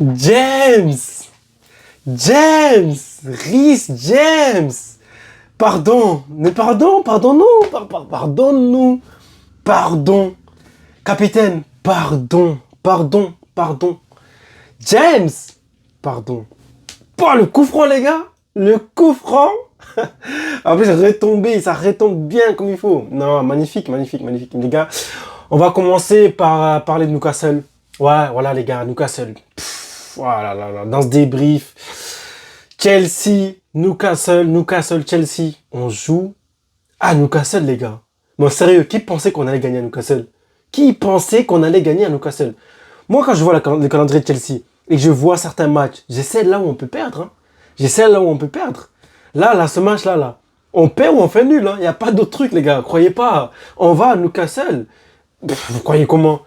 James! James! Rhys James! Pardon! Mais pardon, pardonne-nous! Pardonne-nous! Pardon! Capitaine, pardon! Pardon! Pardon! James! Pardon! Oh, le coup franc, les gars! Le coup franc! En plus, ça retombe bien comme il faut. Non, magnifique, magnifique, magnifique. Les gars, on va commencer par parler de Newcastle. Ouais, voilà, les gars, Newcastle. Voilà, là, là, dans ce débrief. Chelsea, Newcastle, Chelsea. On joue à Newcastle, les gars. Bon, sérieux, qui pensait qu'on allait gagner à Newcastle? Qui pensait qu'on allait gagner à Newcastle? Moi, quand je vois le calendrier de Chelsea et que je vois certains matchs, j'essaie là où on peut perdre. Hein. J'essaie là où on peut perdre. Là, ce match-là, on perd ou on fait nul. Il n'y a pas d'autre truc, les gars. Croyez pas. On va à Newcastle. Vous croyez comment?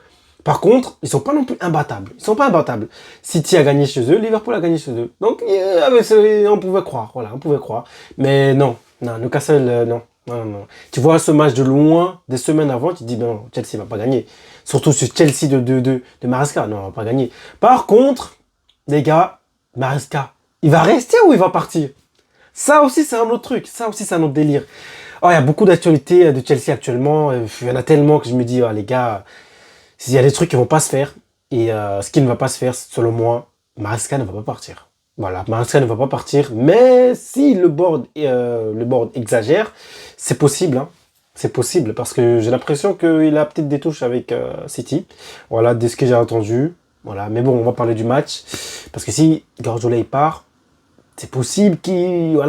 Par contre, ils sont pas non plus imbattables. Ils sont pas imbattables. City a gagné chez eux, Liverpool a gagné chez eux. Donc, on pouvait croire. Voilà, on pouvait croire. Mais non, Newcastle, non. Non. Tu vois ce match de loin, des semaines avant, tu te dis, non, Chelsea va pas gagner. Surtout ce Chelsea de Maresca. Non, on va pas gagner. Par contre, les gars, Maresca, il va rester ou il va partir? Ça aussi, c'est un autre truc. Ça aussi, c'est un autre délire. Oh, il y a beaucoup d'actualités de Chelsea actuellement. Il y en a tellement que je me dis, oh, les gars, il y a des trucs qui vont pas se faire. Et ce qui ne va pas se faire, selon moi, Maresca ne va pas partir. Voilà, Maresca ne va pas partir. Mais si le board exagère, c'est possible. Hein. C'est possible parce que j'ai l'impression qu'il a peut-être des touches avec City. Voilà, de ce que j'ai entendu. Voilà, mais bon, on va parler du match. Parce que si Guardiola il part, c'est possible qu'il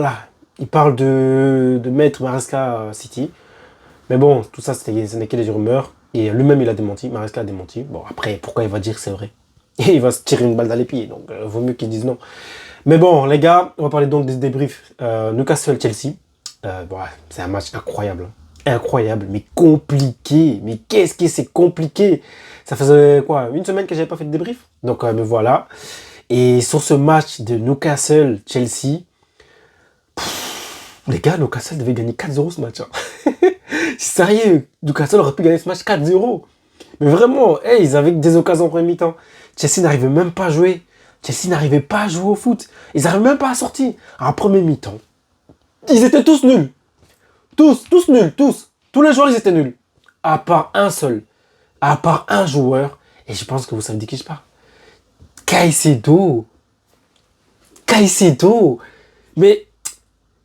parle de mettre Maresca à City. Mais bon, tout ça, ce n'est que des rumeurs. Et lui-même, il a démenti. Maresca a démenti. Bon, après, pourquoi il va dire que c'est vrai? Et il va se tirer une balle dans les pieds. Donc, vaut mieux qu'il dise non. Mais bon, les gars, on va parler donc des débriefs. Newcastle-Chelsea. C'est un match incroyable. Incroyable, mais compliqué. Mais qu'est-ce que c'est compliqué? Ça faisait quoi? Une semaine que j'avais pas fait de débrief. Donc, me voilà. Et sur ce match de Newcastle-Chelsea, les gars, Newcastle devait gagner 4-0 ce match. Hein. Sérieux, Newcastle aurait pu gagner ce match 4-0. Mais vraiment, ils avaient des occasions en première mi-temps. Chelsea n'arrivait même pas à jouer. Chelsea n'arrivait pas à jouer au foot. Ils n'arrivaient même pas à sortir. En première mi-temps, ils étaient tous nuls. Tous nuls, tous. Tous les joueurs, ils étaient nuls. À part un seul. À part un joueur. Et je pense que vous savez de qui je parle. Caicedo. Mais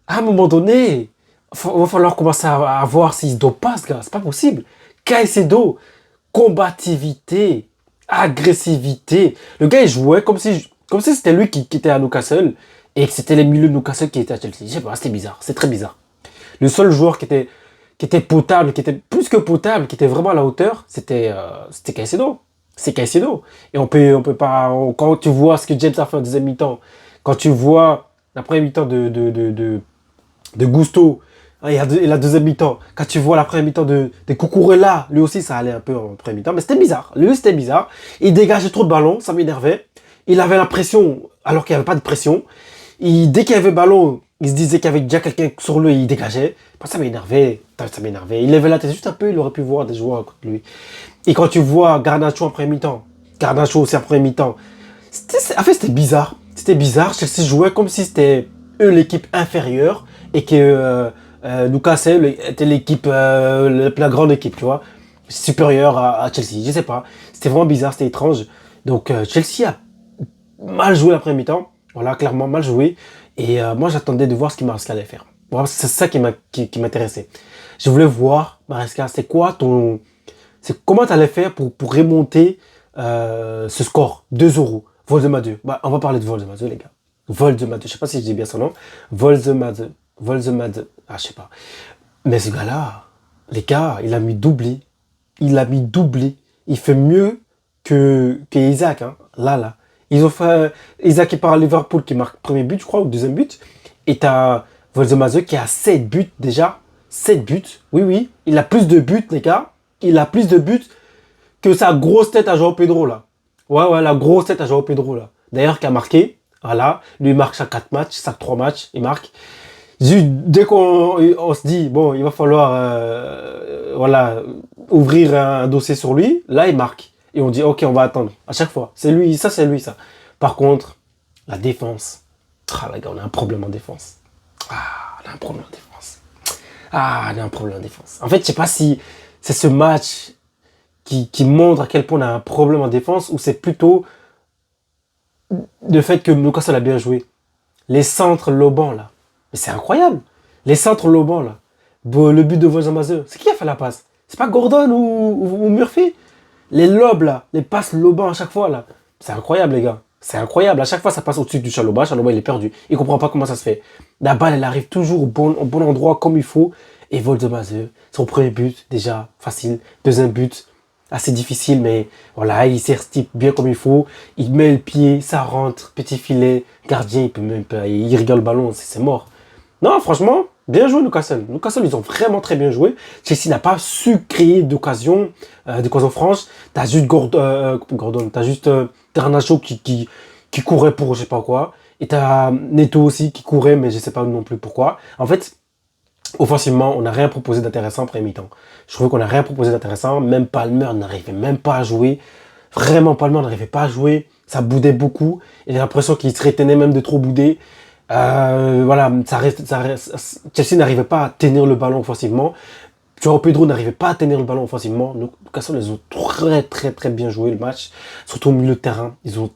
à un moment donné, il va falloir commencer à voir s'il se dope pas, ce gars. C'est pas possible. Caicedo, combativité, agressivité. Le gars, il jouait comme si c'était lui qui était à Newcastle et que c'était les milieux de Newcastle qui étaient à Chelsea. Je sais pas, c'était bizarre. C'est très bizarre. Le seul joueur qui était potable, qui était plus que potable, qui était vraiment à la hauteur, c'était Caicedo. C'est Caicedo. Et on peut pas, quand tu vois ce que James a fait en deuxième mi-temps, quand tu vois la première mi-temps de Gusto, et la deuxième mi-temps, quand tu vois la première mi-temps de Cucurella, lui aussi ça allait un peu en première mi-temps, mais c'était bizarre. Lui c'était bizarre. Il dégageait trop de ballons, ça m'énervait. Il avait la pression alors qu'il n'y avait pas de pression. Dès qu'il y avait ballon, il se disait qu'il y avait déjà quelqu'un sur lui, il dégageait. Ça m'énervait. Il levait la tête juste un peu, il aurait pu voir des joueurs à côté de lui. Et quand tu vois Garnacho en première mi-temps, Garnacho aussi en première mi-temps, en fait c'était bizarre. C'était bizarre. Chelsea jouait comme si c'était eux l'équipe inférieure et que Newcastle était l'équipe, la grande équipe, tu vois, supérieure à Chelsea. Je sais pas. C'était vraiment bizarre, c'était étrange. Donc Chelsea a mal joué la première mi-temps. Voilà, clairement mal joué. Et moi j'attendais de voir ce qu'il Maresca allait faire. Voilà, c'est ça qui m'intéressait. Je voulais voir, Maresca, comment tu allais faire pour remonter ce score 2-0. Voldemade. On va parler de Voldemade, les gars. Voldemade, je sais pas si je dis bien son nom. Voldemade. Ah, je sais pas. Mais ce gars-là, les gars, il a mis doublé. Il fait mieux que Isaac, hein. Là. Ils ont fait Isaac qui part à Liverpool qui marque premier but, je crois, ou deuxième but. Et t'as Voldemade qui a 7 buts déjà. 7 buts. Oui. Il a plus de buts, les gars. Il a plus de buts que sa grosse tête à João Pedro, là. Ouais, la grosse tête à João Pedro, là. D'ailleurs, qui a marqué. Voilà. Lui, il marque chaque 4 matchs, chaque 3 matchs, il marque. Dès qu'on se dit, bon, il va falloir, ouvrir un dossier sur lui, là, il marque. Et on dit, ok, on va attendre. À chaque fois. C'est lui, ça. Par contre, la défense. Ah, les gars, on a un problème en défense. Ah, on a un problème en défense. Ah, on a un problème en défense. En fait, je sais pas si c'est ce match qui montre à quel point on a un problème en défense ou c'est plutôt le fait que Newcastle a bien joué. Les centres lobants, là. Mais c'est incroyable. Les centres lobants, là. Le but de Volzamazer. C'est qui a fait la passe? C'est pas Gordon ou Murphy? Les lobes, là. Les passes lobants à chaque fois, là. C'est incroyable, les gars. C'est incroyable. À chaque fois, ça passe au-dessus du Chalobah. Chalobah, il est perdu. Il comprend pas comment ça se fait. La balle, elle arrive toujours au bon endroit, comme il faut. Et Volzamazer, son premier but, déjà, facile. Deuxième but, assez difficile, mais voilà, il s'estipe bien comme il faut. Il met le pied, ça rentre, petit filet. Gardien, il peut même pas, il rigole le ballon, c'est mort. Non, franchement, bien joué Newcastle. Newcastle, ils ont vraiment très bien joué. Chelsea n'a pas su créer d'occasion franche. T'as juste Gordon, t'as juste Garnacho qui courait pour je sais pas quoi. Et t'as Neto aussi qui courait, mais je sais pas non plus pourquoi. En fait, offensivement, on n'a rien proposé d'intéressant après mi-temps. Je trouvais qu'on n'a rien proposé d'intéressant. Même Palmer n'arrivait même pas à jouer. Vraiment, Palmer n'arrivait pas à jouer. Ça boudait beaucoup. Et j'ai l'impression qu'il se rétenait même de trop bouder. Voilà, Chelsea n'arrivait pas à tenir le ballon offensivement. João Pedro n'arrivait pas à tenir le ballon offensivement. Newcastle, ils ont très bien joué le match. Surtout au milieu de terrain. Ils ont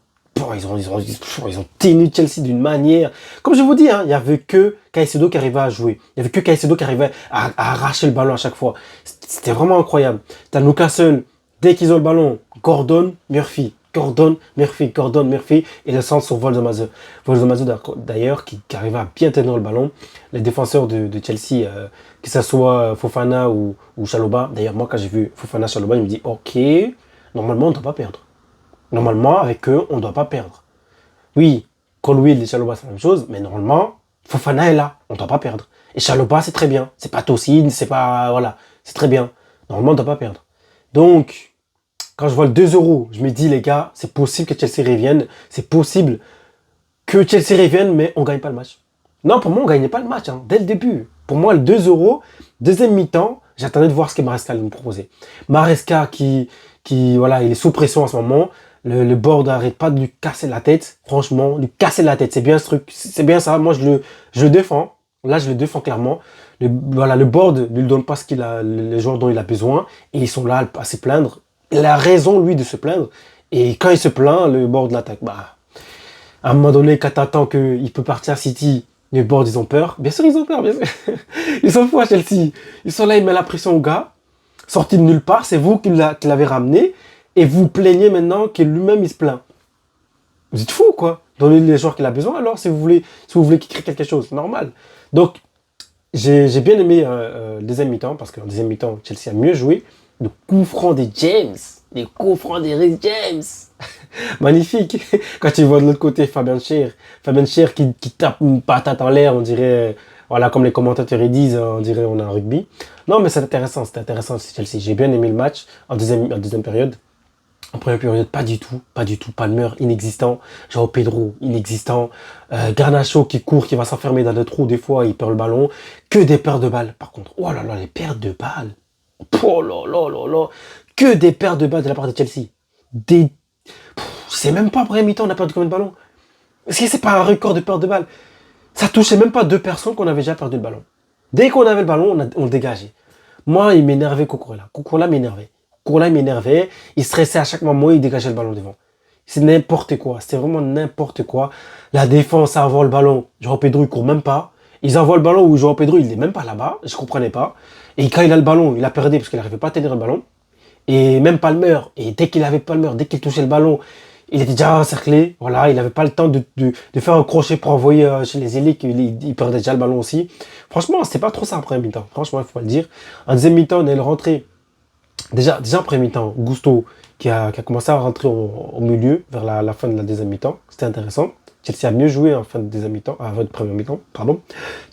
tenu Chelsea d'une manière. Comme je vous dis, hein, il n'y avait que Caicedo qui arrivait à jouer. Il n'y avait que Caicedo qui arrivait à arracher le ballon à chaque fois. C'était vraiment incroyable. T'as Newcastle, dès qu'ils ont le ballon, Gordon, Murphy. Gordon, Murphy, et le centre sur Volzamazer. Volzamazer d'ailleurs, qui arrivait à bien tenir le ballon. Les défenseurs de Chelsea, que ce soit Fofana ou Chalobah. D'ailleurs, moi, quand j'ai vu Fofana, Chalobah, je me dis, ok, normalement, on ne doit pas perdre. Normalement, avec eux, on ne doit pas perdre. Oui, Colwill et Chalobah, c'est la même chose, mais normalement, Fofana est là, on ne doit pas perdre. Et Chalobah, c'est très bien. C'est pas Tosin, c'est pas... Voilà, c'est très bien. Normalement, on ne doit pas perdre. Donc, quand je vois le 2 €, je me dis, les gars, c'est possible que Chelsea revienne. C'est possible que Chelsea revienne, mais on ne gagne pas le match. Non, pour moi, on ne gagnait pas le match, hein, dès le début. Pour moi, le 2 €, deuxième mi-temps, j'attendais de voir ce que Maresca allait nous proposer. Maresca voilà, il est sous pression en ce moment. Le board n'arrête pas de lui casser la tête. Franchement, lui casser la tête. C'est bien ce truc. C'est bien ça. Moi, je le défends. Là, je le défends clairement. Le board ne lui donne pas les joueurs dont il a besoin. Et ils sont là à se plaindre. Il a raison, lui, de se plaindre. Et quand il se plaint, le board l'attaque. Bah, à un moment donné, quand t'attends qu'il peut partir à City, les boards, ils ont peur. Bien sûr, ils ont peur, bien sûr. Ils s'en foutent à Chelsea. Ils sont là, ils mettent la pression au gars. Sorti de nulle part, c'est vous qui l'avez ramené. Et vous plaignez maintenant que lui-même, il se plaint. Vous êtes fou, quoi. Donnez les joueurs qu'il a besoin, alors, si vous voulez qu'il crée quelque chose. Normal. Donc, j'ai bien aimé le deuxième mi-temps, parce qu'en deuxième mi-temps, Chelsea a mieux joué. Le coup franc des James. Les coups francs des Reece James. Magnifique. Quand tu vois de l'autre côté Fabian Schär. Fabian Schär qui tape une patate en l'air, on dirait... Voilà, comme les commentateurs ils disent, on dirait on a un rugby. Non, mais c'était intéressant Chelsea. J'ai bien aimé le match en deuxième période. En première période, pas du tout. Palmer, inexistant. João Pedro, inexistant. Garnacho qui court, qui va s'enfermer dans le trou. Des fois, il perd le ballon. Que des pertes de balles, par contre. Oh là là, les pertes de balles. Oh là là là là. Que des pertes de balles de la part de Chelsea. Je sais même pas, après mi-temps, on a perdu combien de ballons. Est-ce que c'est pas un record de pertes de balles? Ça touchait même pas 2 personnes qu'on avait déjà perdu le ballon. Dès qu'on avait le ballon, on le dégageait. Moi, il m'énervait Cucurella. Cucurella m'énervait. Il stressait à chaque moment, il dégageait le ballon devant. C'est n'importe quoi. C'était vraiment n'importe quoi. La défense, ça envoie le ballon. João Pedro, il court même pas. Ils envoient le ballon où João Pedro, il est même pas là-bas. Je comprenais pas. Et quand il a le ballon, il a perdu parce qu'il n'arrivait pas à tenir le ballon. Et même Palmer. Et dès qu'il touchait le ballon, il était déjà encerclé. Voilà, il n'avait pas le temps de faire un crochet pour envoyer chez les ailiers. Il perdait déjà le ballon aussi. Franchement, c'était pas trop ça en première mi-temps. Franchement, il faut le dire. En deuxième mi-temps, on est rentré. Déjà en première mi-temps, Gusto qui a commencé à rentrer au milieu vers la fin de la deuxième mi-temps. C'était intéressant. Chelsea a mieux joué en fin de deuxième mi-temps, fin de première mi-temps, pardon.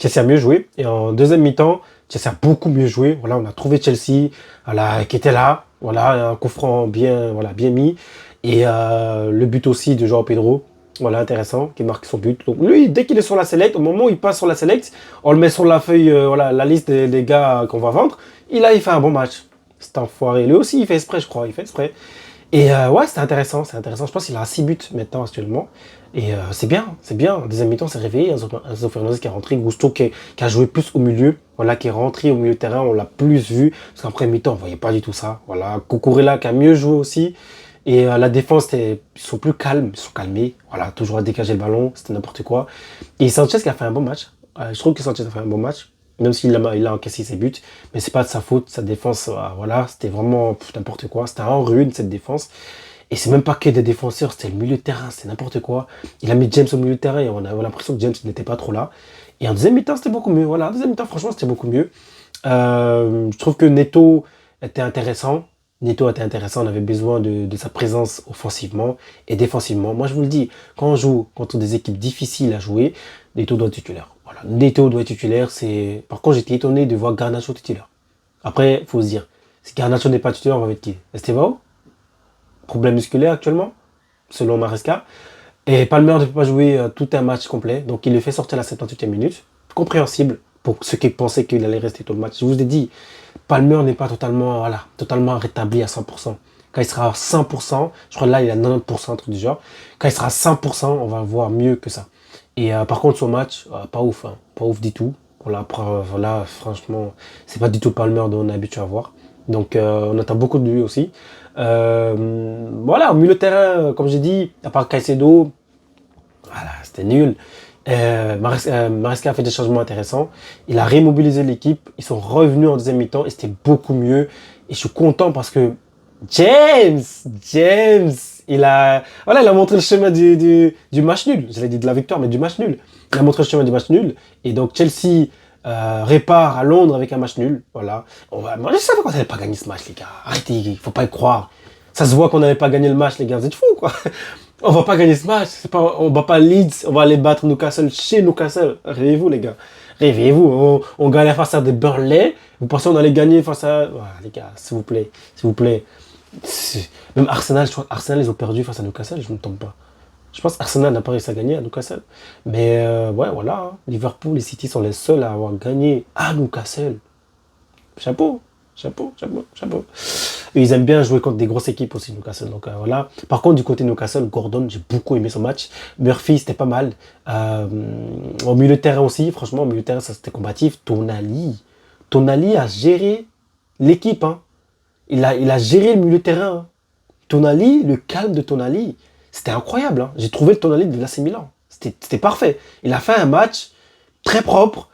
Chelsea a mieux joué. Et en deuxième mi-temps, Chelsea a beaucoup mieux joué. Voilà, on a trouvé Chelsea, voilà, qui était là. Voilà, un coup franc bien mis. Et le but aussi de João Pedro, voilà, intéressant, qui marque son but. Donc lui, dès qu'il est sur la select, au moment où il passe sur la select, on le met sur la feuille, voilà, la liste des gars qu'on va vendre. Il fait un bon match. C'est enfoiré. Lui aussi, il fait exprès, je crois, il fait exprès. Et ouais, c'était intéressant, c'est intéressant. Je pense qu'il a 6 buts maintenant actuellement. Et c'est bien, c'est bien. En deuxième mi-temps, c'est réveillé. Enzo Fernandez qui est rentré, Gusto qui a joué plus au milieu. Voilà, qui est rentré au milieu de terrain, on l'a plus vu. Parce qu'après mi-temps, on voyait pas du tout ça. Voilà, Cucurella qui a mieux joué aussi. Et la défense, ils sont plus calmes, ils sont calmés. Voilà, toujours à dégager le ballon, c'était n'importe quoi. Et Sanchez qui a fait un bon match. Je trouve que Sanchez a fait un bon match. Même il a encaissé ses buts, mais c'est pas de sa faute, sa défense, voilà, c'était vraiment n'importe quoi, c'était en ruine cette défense, et c'est même pas que des défenseurs, c'était le milieu de terrain, c'était n'importe quoi. Il a mis James au milieu de terrain, et on avait l'impression que James n'était pas trop là, et en deuxième mi-temps c'était beaucoup mieux, voilà, en deuxième mi-temps franchement c'était beaucoup mieux. Je trouve que était intéressant, Neto était intéressant, on avait besoin de sa présence offensivement et défensivement. Moi je vous le dis, quand on joue contre des équipes difficiles à jouer, Neto doit être titulaire. Voilà, Neto doit être titulaire. Par contre, j'étais étonné de voir Garnacho titulaire. Après, il faut se dire, si Garnacho n'est pas titulaire, on va mettre qui? Estevao? Problème musculaire actuellement, selon Maresca. Et Palmer ne peut pas jouer tout un match complet, donc il le fait sortir à la 78e minute. Compréhensible pour ceux qui pensaient qu'il allait rester tout le match. Je vous ai dit, Palmer n'est pas totalement, voilà, totalement rétabli à 100%. Quand il sera à 100%, je crois que là il a 90%, un truc du genre. Quand il sera à 100%, on va voir mieux que ça. Et par contre, son match, pas ouf, hein, pas ouf du tout. Voilà, franchement, c'est pas du tout Palmer dont on est habitué à voir. Donc on attend beaucoup de lui aussi. Voilà, au milieu de terrain, comme j'ai dit, à part Caicedo, voilà, c'était nul. Maresca a fait des changements intéressants. Il a remobilisé l'équipe. Ils sont revenus en deuxième mi-temps et c'était beaucoup mieux. Et je suis content parce que James, James, il a montré le chemin du match nul. J'allais dire de la victoire, mais du match nul. Il a montré le chemin du match nul. Et donc Chelsea répare à Londres avec un match nul. Voilà. Moi, je savais qu'on n'allait pas gagner ce match, les gars. Arrêtez, il faut pas y croire. Ça se voit qu'on n'allait pas gagner le match, les gars. Vous êtes fous, quoi. On va pas gagner ce match. On bat pas Leeds. On va aller battre Newcastle chez Newcastle. Réveillez-vous, les gars. Réveillez-vous. On gagne face à des Burnley. Vous pensez qu'on allait gagner face à... Voilà, les gars, s'il vous plaît. S'il vous plaît. Même Arsenal, je crois Arsenal, ils ont perdu face à Newcastle, je ne me trompe pas. Je pense qu'Arsenal n'a pas réussi à gagner à Newcastle. Mais ouais, voilà. Hein. Liverpool et City sont les seuls à avoir gagné à Newcastle. Chapeau, chapeau, chapeau, chapeau. Et ils aiment bien jouer contre des grosses équipes aussi, Newcastle. Donc voilà. Par contre, du côté de Newcastle, Gordon, j'ai beaucoup aimé son match. Murphy, c'était pas mal. Au milieu de terrain aussi, franchement, au milieu de terrain, ça c'était combatif. Tonali a géré l'équipe. Hein. Il a géré le milieu de terrain. Hein. Tonali, le calme de Tonali, c'était incroyable. Hein. J'ai trouvé le Tonali de l'AC Milan. C'était parfait. Il a fait un match très propre.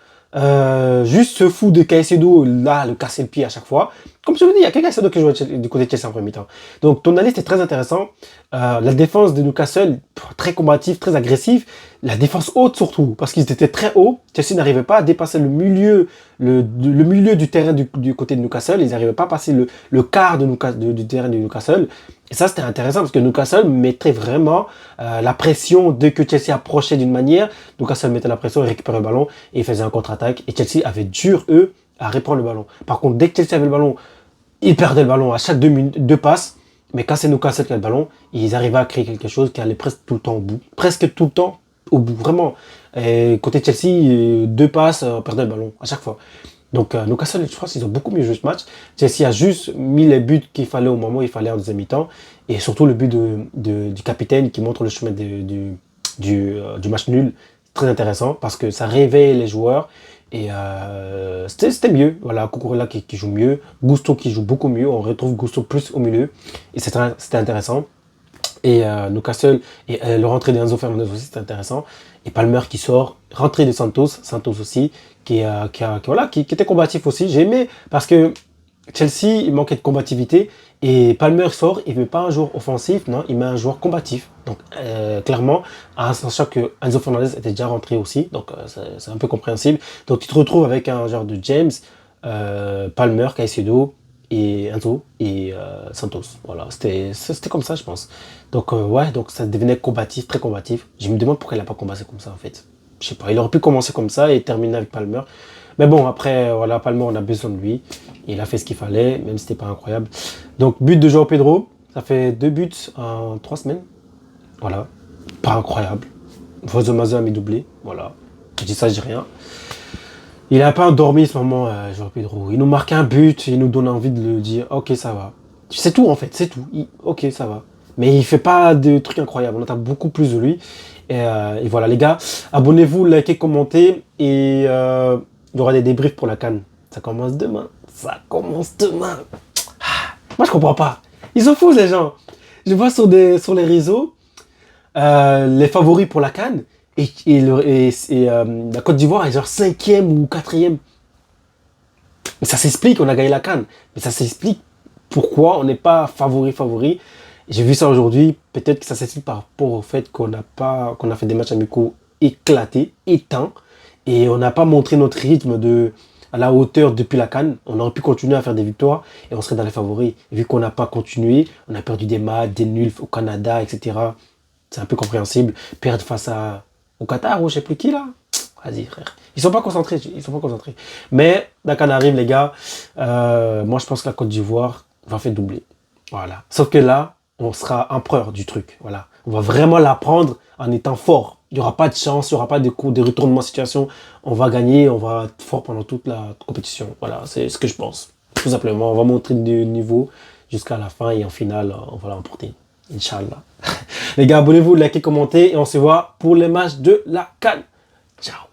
Juste ce fou de Caicedo, là, le casser le pied à chaque fois. Comme je vous dis, il y a que Caicedo qui joue du côté de Chelsea en premier mi-temps. Donc Tonali, c'était très intéressant. La défense de Newcastle, très combative, très agressive. La défense haute surtout, parce qu'ils étaient très hauts. Chelsea n'arrivait pas à dépasser le milieu du terrain du côté de Newcastle. Ils n'arrivaient pas à passer le quart du terrain de Newcastle. Et ça, c'était intéressant parce que Newcastle mettait vraiment la pression dès que Chelsea approchait d'une manière. Newcastle mettait la pression, il récupérait le ballon et il faisait un contre-attaque. Et Chelsea avait dur, eux, à reprendre le ballon. Par contre, dès que Chelsea avait le ballon, ils perdaient le ballon à chaque deux passes. Mais quand c'est Newcastle qui a le ballon, ils arrivaient à créer quelque chose qui allait presque tout le temps au bout. Presque tout le temps au bout, vraiment. Et côté Chelsea, deux passes, on perdait le ballon à chaque fois. Donc Newcastle, je pense qu'ils ont beaucoup mieux joué ce match. Chelsea a juste mis les buts qu'il fallait au moment où il fallait en deuxième mi-temps. Et surtout le but du capitaine qui montre le chemin du match nul. Très intéressant parce que ça réveille les joueurs. Et c'était mieux. Voilà, Cucurella qui joue mieux. Gusto qui joue beaucoup mieux. On retrouve Gusto plus au milieu. Et c'était intéressant. Et Newcastle, et le rentrée d'Enzo Fernandez aussi, c'était intéressant. Et Palmer qui sort, rentrée de Santos aussi, qui était combatif aussi. J'ai aimé parce que Chelsea, il manquait de combativité. Et Palmer sort, il ne met pas un joueur offensif, non, il met un joueur combatif. Donc clairement, en sachant que Enzo Fernandez était déjà rentré aussi, donc c'est un peu compréhensible. Donc tu te retrouves avec un genre de James, Palmer, Caicedo, et Enzo et Santos. Voilà, c'était comme ça, je pense. Donc ouais, donc ça devenait combatif, très combatif. Je me demande pourquoi il n'a pas commencé comme ça en fait. Je sais pas, il aurait pu commencer comme ça et terminer avec Palmer. Mais bon, après, voilà, Palmer, on a besoin de lui. Il a fait ce qu'il fallait, même si c'était pas incroyable. Donc, but de João Pedro. Ça fait 2 buts en 3 semaines. Voilà, pas incroyable. Vozomazo a mis doublé. Voilà, je dis ça, je dis rien. Il a pas endormi ce moment, João Pedro. Il nous marque un but, il nous donne envie de le dire, ok, ça va. C'est tout en fait, c'est tout. Ok, ça va. Mais il fait pas de trucs incroyables. On attend beaucoup plus de lui. Et voilà, les gars, abonnez-vous, likez, commentez. Et il y aura des débriefs pour la CAN. Ça commence demain. Ça commence demain. Moi, je comprends pas. Ils sont fous, les gens. Je vois sur les réseaux les favoris pour la CAN. La Côte d'Ivoire est genre 5e ou 4e. Mais ça s'explique, on a gagné la CAN. Mais ça s'explique pourquoi on n'est pas favori. J'ai vu ça aujourd'hui. Peut-être que ça s'explique par rapport au fait qu'on a fait des matchs amicaux éclatés, éteints. Et on n'a pas montré notre rythme à la hauteur depuis la CAN. On aurait pu continuer à faire des victoires et on serait dans les favoris. Et vu qu'on n'a pas continué, on a perdu des matchs, des nuls au Canada, etc. C'est un peu compréhensible. Perdre au Qatar ou je sais plus qui là. Vas-y frère. Ils sont pas concentrés. Mais la CAN arrive les gars. Moi je pense que la Côte d'Ivoire va faire doubler. Voilà. Sauf que là, on sera empereur du truc. Voilà. On va vraiment l'apprendre en étant fort. Il n'y aura pas de chance, il n'y aura pas de retournements de situation. On va gagner, on va être fort pendant toute la compétition. Voilà, c'est ce que je pense. Tout simplement, on va montrer du niveau jusqu'à la fin et en finale, on va l'emporter. Inch'Allah. Les gars, abonnez-vous, likez, commentez et on se voit pour les matchs de la CAN. Ciao.